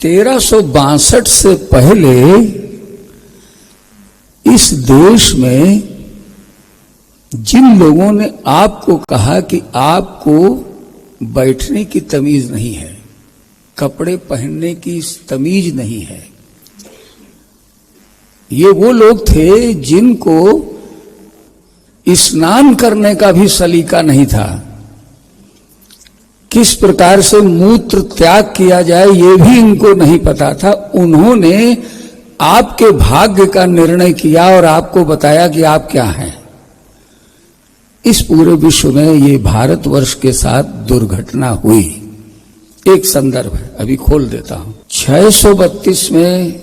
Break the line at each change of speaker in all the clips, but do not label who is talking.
1362 से पहले इस देश में जिन लोगों ने आपको कहा कि आपको बैठने की तमीज नहीं है, कपड़े पहनने की तमीज नहीं है, ये वो लोग थे जिनको स्नान करने का भी सलीका नहीं था, किस प्रकार से मूत्र त्याग किया जाए ये भी इनको नहीं पता था। उन्होंने आपके भाग्य का निर्णय किया और आपको बताया कि आप क्या हैं। इस पूरे विश्व में ये भारतवर्ष के साथ दुर्घटना हुई। एक संदर्भ है, अभी खोल देता हूं। 632 में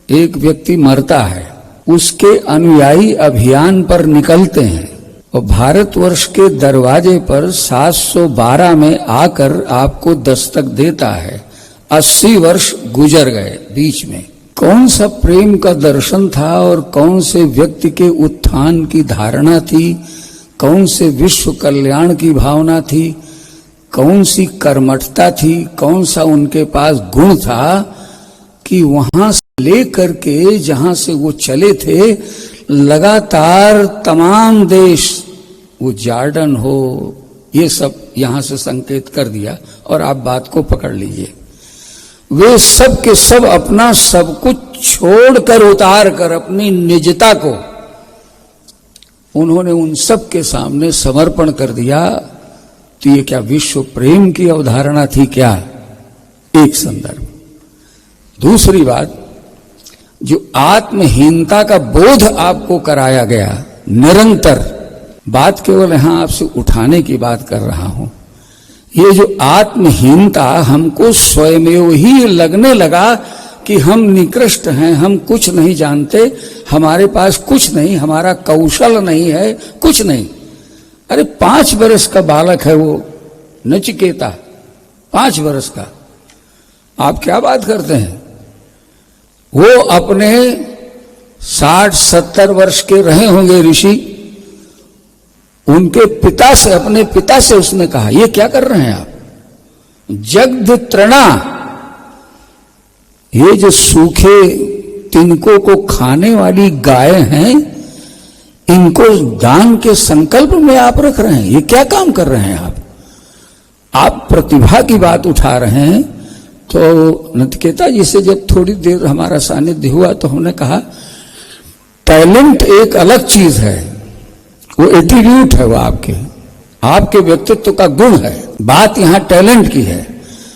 एक व्यक्ति मरता है, उसके अनुयायी अभियान पर निकलते हैं और भारतवर्ष के दरवाजे पर 712 में आकर आपको दस्तक देता है। 80 वर्ष गुजर गए बीच में। कौन सा प्रेम का दर्शन था और कौन से व्यक्ति के उत्थान की धारणा थी, कौन से विश्व कल्याण की भावना थी, कौन सी कर्मठता थी, कौन सा उनके पास गुण था कि वहां से लेकर के जहां से वो चले थे लगातार तमाम देश, वो जॉर्डन हो, ये सब यहां से संकेत कर दिया। और आप बात को पकड़ लीजिए, वे सब के सब अपना सब कुछ छोड़कर उतार कर अपनी निजता को उन्होंने उन सब के सामने समर्पण कर दिया। तो ये क्या विश्व प्रेम की अवधारणा थी क्या? एक संदर्भ। दूसरी बात, जो आत्महीनता का बोध आपको कराया गया निरंतर, बात केवल यहां आपसे उठाने की बात कर रहा हूं। ये जो आत्महीनता हमको स्वयमेव ही लगने लगा कि हम निकृष्ट हैं, हम कुछ नहीं जानते, हमारे पास कुछ नहीं, हमारा कौशल नहीं है, कुछ नहीं। अरे 5 वर्ष का बालक है वो नचिकेता, 5 वर्ष का। आप क्या बात करते हैं? वो अपने 60-70 वर्ष के रहे होंगे ऋषि, उनके पिता से, अपने पिता से उसने कहा, ये क्या कर रहे हैं आप? जगद तृणा, ये जो सूखे तिनकों को खाने वाली गाय हैं, इनको दान के संकल्प में आप रख रहे हैं, ये क्या काम कर रहे हैं आप? आप प्रतिभा की बात उठा रहे हैं। तो नचिकेता जी से जब थोड़ी देर हमारा सानिध्य हुआ तो हमने कहा, टैलेंट एक अलग चीज है, वो एटीट्यूड है, वो आपके व्यक्तित्व का गुण है। बात यहां टैलेंट की है।